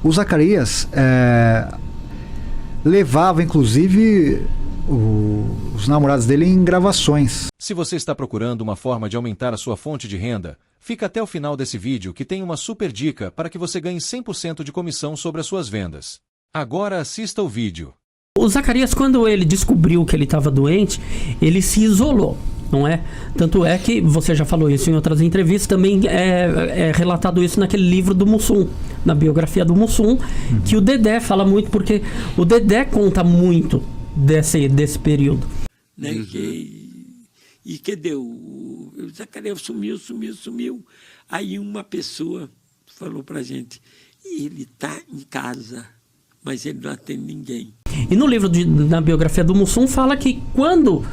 O Zacarias levava, inclusive, os namorados dele em gravações. Se você está procurando uma forma de aumentar a sua fonte de renda, fica até o final desse vídeo que tem uma super dica para que você ganhe 100% de comissão sobre as suas vendas. Agora assista o vídeo. O Zacarias, quando ele descobriu que ele estava doente, ele se isolou, não é? Tanto é que, você já falou isso em outras entrevistas, também é relatado isso naquele livro do Mussum, na biografia do Mussum, que o Dedé fala muito, porque o Dedé conta muito desse período. Né? E que deu? O Zacarias sumiu. Aí uma pessoa falou pra gente, ele tá em casa, mas ele não atende ninguém. E no livro, na biografia do Mussum, fala que quando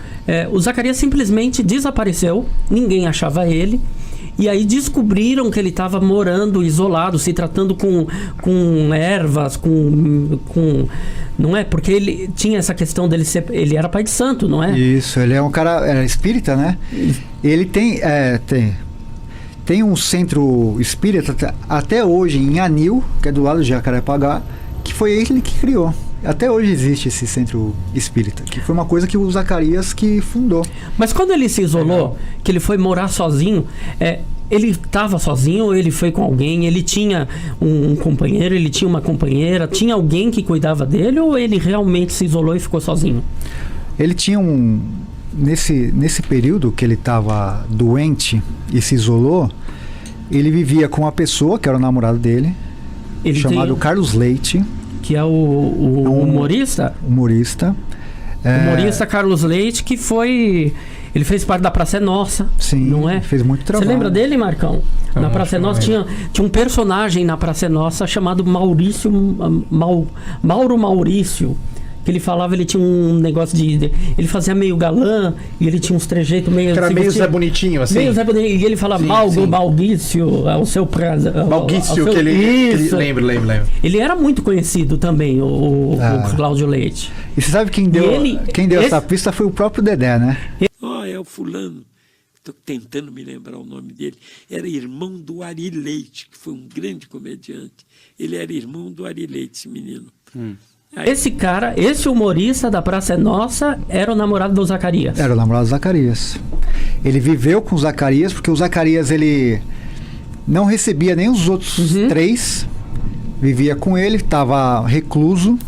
o Zacarias simplesmente desapareceu, ninguém achava ele, e aí descobriram que ele estava morando isolado, se tratando com ervas, não é? Porque ele tinha essa questão dele ser... Ele era pai de santo, não é? Isso, ele é um cara espírita, né? Ele tem um centro espírita até hoje em Anil, que é do lado de Jacarepaguá, que foi ele que criou. Até hoje existe esse centro espírita, que foi uma coisa que o Zacarias que fundou. Mas quando ele se isolou, que ele foi morar sozinho, ele estava sozinho ou ele foi com alguém? Ele tinha um companheiro, ele tinha uma companheira, tinha alguém que cuidava dele ou ele realmente se isolou e ficou sozinho? Ele tinha nesse período que ele estava doente e se isolou, ele vivia com uma pessoa, que era o namorado dele, chamado Carlos Leite. Que é o humorista? Humorista. Humorista Carlos Leite, que foi... Ele fez parte da Praça é Nossa. Sim, não é? Fez muito trabalho. Você lembra dele, Marcão? Na Praça é Nossa tinha um personagem na Praça é Nossa chamado Mauro Maurício. Que ele falava, ele tinha um negócio ele fazia meio galã e ele tinha uns trejeitos meio... Que era meio Zé Bonitinho, assim. Meio Zé Bonitinho. E ele fala Malguício, ao seu prazer. Malguício, que ele lembra. Ele era muito conhecido também, o Cláudio Leite. E você sabe quem deu essa pista foi o próprio Dedé, né? É o fulano. Estou tentando me lembrar o nome dele. Era irmão do Ari Leite, que foi um grande comediante. Ele era irmão do Ari Leite, esse menino. Esse cara, esse humorista da Praça é Nossa, era o namorado do Zacarias. Era o namorado do Zacarias. Ele viveu com o Zacarias, porque o Zacarias, ele não recebia nem os outros três. Vivia com ele, estava recluso.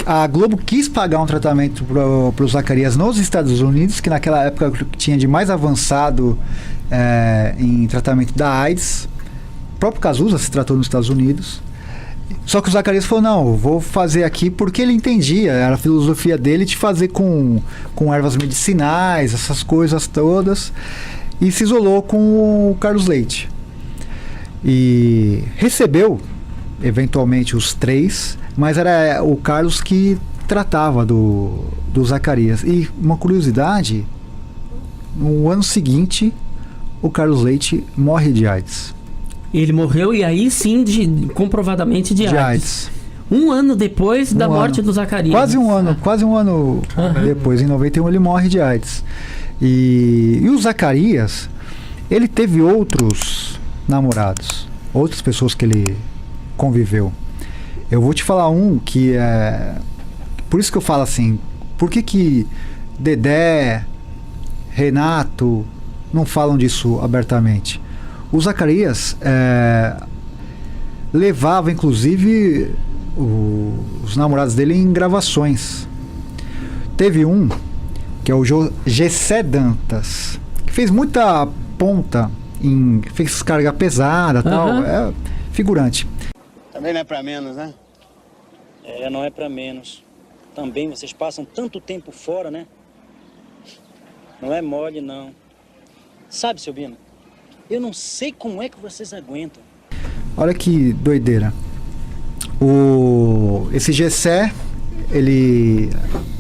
A Globo quis pagar um tratamento para o Zacarias nos Estados Unidos, que naquela época tinha de mais avançado em tratamento da AIDS. O próprio Cazuza se tratou nos Estados Unidos. Só que o Zacarias falou, não, vou fazer aqui porque ele entendia, era a filosofia dele de fazer com ervas medicinais, essas coisas todas, e se isolou com o Carlos Leite. E recebeu, eventualmente, os três, mas era o Carlos que tratava do Zacarias. E uma curiosidade, no ano seguinte, o Carlos Leite morre de AIDS. Ele morreu e aí sim, comprovadamente de AIDS. Um ano depois da morte do Zacarias. Quase um ano depois, em 91, ele morre de AIDS. E o Zacarias, ele teve outros namorados, outras pessoas que ele conviveu. Eu vou te falar um que é... Por isso que eu falo assim, por que Dedé, Renato não falam disso abertamente? O Zacarias levava, inclusive, os namorados dele em gravações. Teve um, que é o Gessé Dantas, que fez muita ponta, fez carga pesada e tal, é figurante. Também não é pra menos, né? Não é pra menos. Também vocês passam tanto tempo fora, né? Não é mole, não. Sabe, seu Bino? Eu não sei como é que vocês aguentam. Olha que doideira. Esse Gessé, ele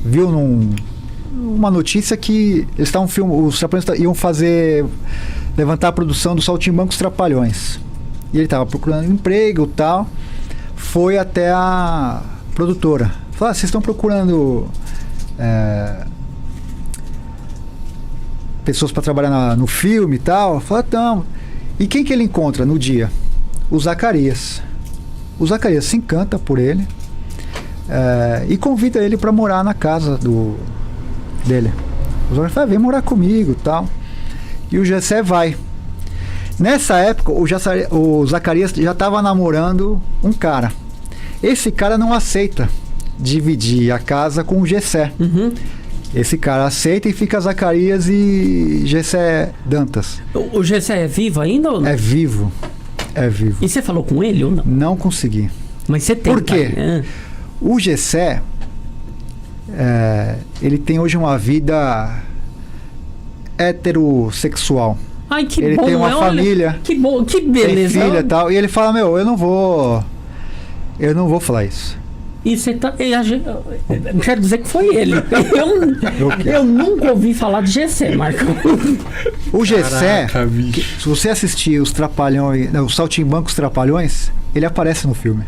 viu numa notícia que eles estavam os Trapalhões iam levantar a produção do Saltimbancos Trapalhões. E ele estava procurando emprego e tal. Foi até a produtora. Falou, vocês estão procurando pessoas para trabalhar no filme e tal? Falou, não. E quem que ele encontra no dia? O Zacarias. O Zacarias se encanta por ele e convida ele para morar na casa dele. O Zacarias fala, vem morar comigo e tal. E o Gessé vai. Nessa época, o Zacarias já estava namorando um cara. Esse cara não aceita dividir a casa com o Gessé. Esse cara aceita e fica Zacarias e Gessé Dantas. O Gessé é vivo ainda ou não? É vivo. É vivo. E você falou com ele ou não? Não consegui. Mas você tem. Por quê? O Gessé, ele tem hoje uma vida heterossexual. Ai, que ele bom. Tem uma família. Que bom, que beleza. Tem filha e tal. E ele fala, eu não vou falar isso. E você tá. Quero dizer que foi ele. Eu nunca ouvi falar de Gessé, Marcão. O Gessé, Caraca, se você assistir os Trapalhões, os Saltimbancos Trapalhões, ele aparece no filme.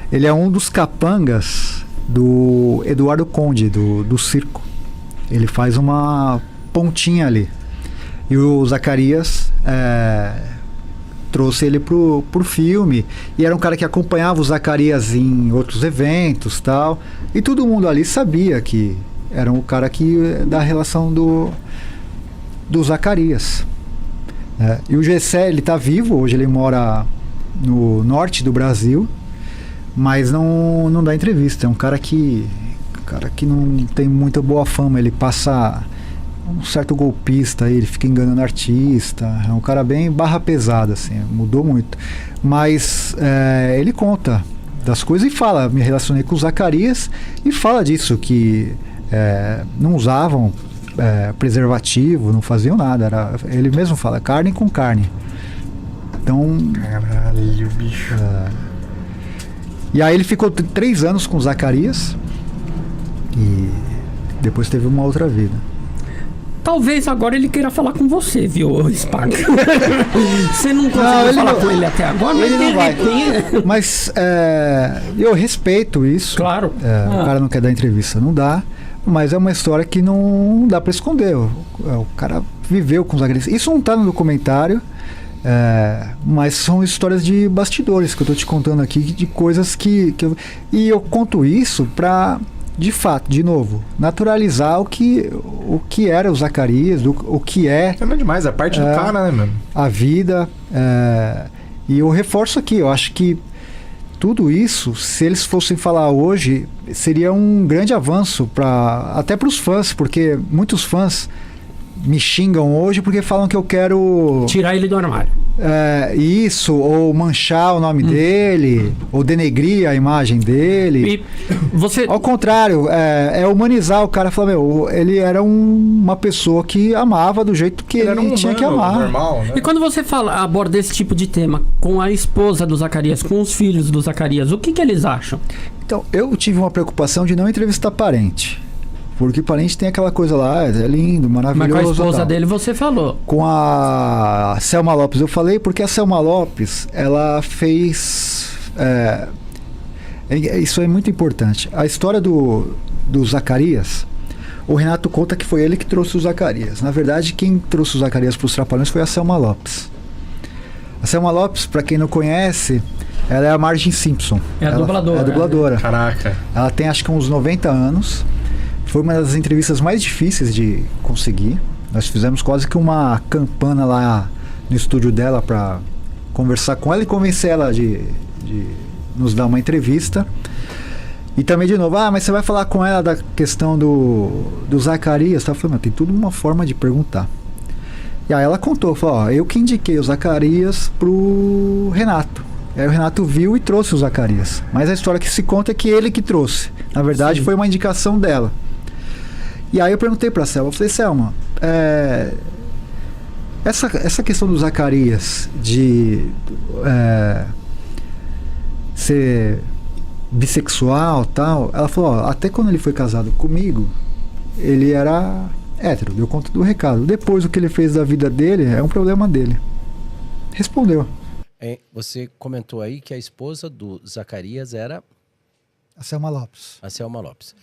Ele é um dos capangas do Eduardo Conde, do circo. Ele faz uma pontinha ali. E o Zacarias trouxe ele pro filme. E era um cara que acompanhava o Zacarias em outros eventos, tal. E todo mundo ali sabia que era um cara da relação do Zacarias. E o Gessé, ele tá vivo. Hoje ele mora no norte do Brasil. Mas não dá entrevista. É um cara que não tem muita boa fama. Ele passa um certo golpista, ele fica enganando artista. É um cara bem barra pesada, assim, mudou muito. Mas ele conta das coisas e fala, me relacionei com o Zacarias e fala disso, que não usavam preservativo, não faziam nada. Ele mesmo fala, carne com carne. Então... Caralho, bicho. E aí ele ficou 3 anos com o Zacarias e depois teve uma outra vida. Talvez agora ele queira falar com você, viu, Spaga? Você não conseguiu falar com ele até agora, mas ele não vai. repente... Mas eu respeito isso. Claro. O cara não quer dar entrevista, não dá. Mas é uma história que não dá para esconder. O cara viveu com os Zacarias. Isso não tá no documentário. Mas são histórias de bastidores que eu tô te contando aqui, de coisas que e eu conto isso pra, de fato, de novo, naturalizar o que era o Zacarias, o que é. É demais, a parte do cara, né, mano? A vida. E eu reforço aqui, eu acho que tudo isso, se eles fossem falar hoje, seria um grande avanço até para os fãs, porque muitos fãs me xingam hoje porque falam que eu quero tirar ele do armário. Isso, ou manchar o nome dele, ou denegrir a imagem dele. E você... Ao contrário, humanizar o cara. Falar, ele era uma pessoa que amava do jeito que ele tinha que amar. Normal, né? E quando você aborda esse tipo de tema com a esposa do Zacarias, com os filhos do Zacarias, o que eles acham? Então, eu tive uma preocupação de não entrevistar parente. Porque parente tem aquela coisa lá, é lindo, maravilhoso. Mas com a esposa dele você falou. Com a Selma Lopes eu falei, porque a Selma Lopes, ela fez... isso é muito importante. A história do Zacarias, o Renato conta que foi ele que trouxe o Zacarias. Na verdade, quem trouxe o Zacarias para os Trapalhões foi a Selma Lopes. A Selma Lopes, para quem não conhece, ela é a Margin Simpson. É a dubladora. É a dubladora. Caraca. Ela tem acho que uns 90 anos. Foi uma das entrevistas mais difíceis de conseguir. Nós fizemos quase que uma campana lá no estúdio dela para conversar com ela e convencer ela de nos dar uma entrevista. E também, de novo, mas você vai falar com ela da questão do Zacarias? Eu falei, tem tudo uma forma de perguntar. E aí ela contou, falou, eu que indiquei o Zacarias pro Renato. Aí o Renato viu e trouxe o Zacarias. Mas a história que se conta é que ele que trouxe. Na verdade, foi uma indicação dela. E aí eu perguntei pra Selma, eu falei, Selma, essa questão do Zacarias de ser bissexual e tal, ela falou, até quando ele foi casado comigo, ele era hétero, deu conta do recado. Depois o que ele fez da vida dele é um problema dele. Respondeu. Você comentou aí que a esposa do Zacarias era... A Selma Lopes. A Selma Lopes.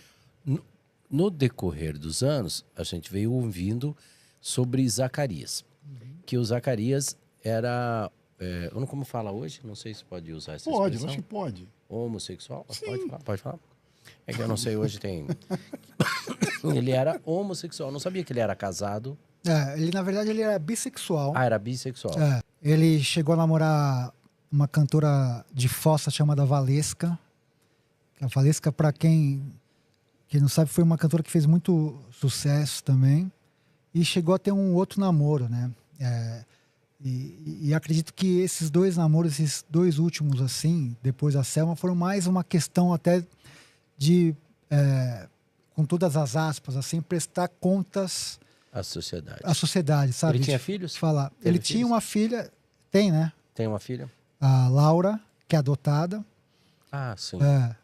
no decorrer dos anos, a gente veio ouvindo sobre Zacarias. Que o Zacarias era... eu não como fala hoje, não sei se pode usar essa Pode, expressão. acho que pode. Homossexual? Sim. Pode falar? É que eu não sei, hoje tem... Ele era homossexual, não sabia que ele era casado. Ele, na verdade, ele era bissexual. Ah, era bissexual. Ele chegou a namorar uma cantora de fossa chamada Valesca. A Valesca, para quem não sabe, foi uma cantora que fez muito sucesso também. E chegou a ter um outro namoro, né? E acredito que esses dois namoros, esses dois últimos, assim, depois da Selma, foram mais uma questão até de, com todas as aspas, assim, prestar contas à sociedade. À sociedade, sabe? Ele tinha filhos? Ele tinha uma filha, tem, né? Tem uma filha? A Laura, que é adotada. Ah, sim.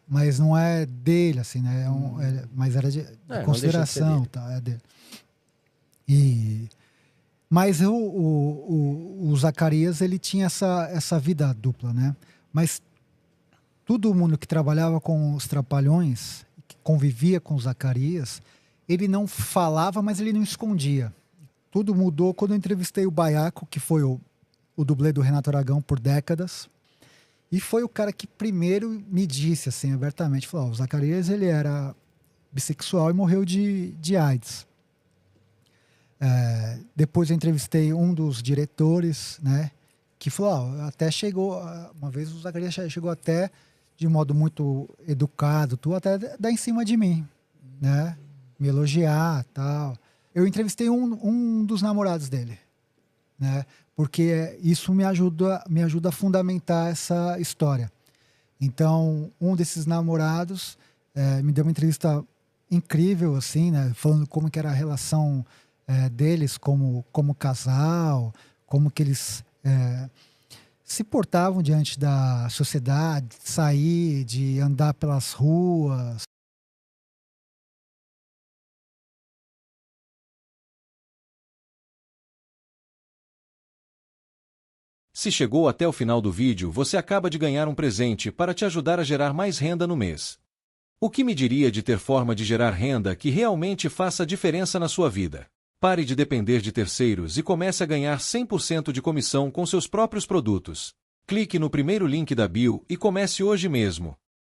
Mas não é dele, assim, né? Mas era de consideração, tá? É dele. Mas o Zacarias, ele tinha essa vida dupla, né? Mas todo mundo que trabalhava com os Trapalhões, que convivia com o Zacarias, ele não falava, mas ele não escondia. Tudo mudou quando eu entrevistei o Baiaco, que foi o dublê do Renato Aragão por décadas. E foi o cara que primeiro me disse, assim, abertamente, falou, o Zacarias, ele era bissexual e morreu de AIDS. Depois eu entrevistei um dos diretores, né, que falou, até chegou, uma vez o Zacarias chegou até, de modo muito educado, até dar em cima de mim, né, me elogiar, tal. Eu entrevistei um dos namorados dele, né, porque isso me ajuda a fundamentar essa história. Então, um desses namorados me deu uma entrevista incrível, assim, né, falando como que era a relação deles como casal, como que eles se portavam diante da sociedade, de sair, de andar pelas ruas. Se chegou até o final do vídeo, você acaba de ganhar um presente para te ajudar a gerar mais renda no mês. O que me diria de ter forma de gerar renda que realmente faça diferença na sua vida? Pare de depender de terceiros e comece a ganhar 100% de comissão com seus próprios produtos. Clique no primeiro link da bio e comece hoje mesmo.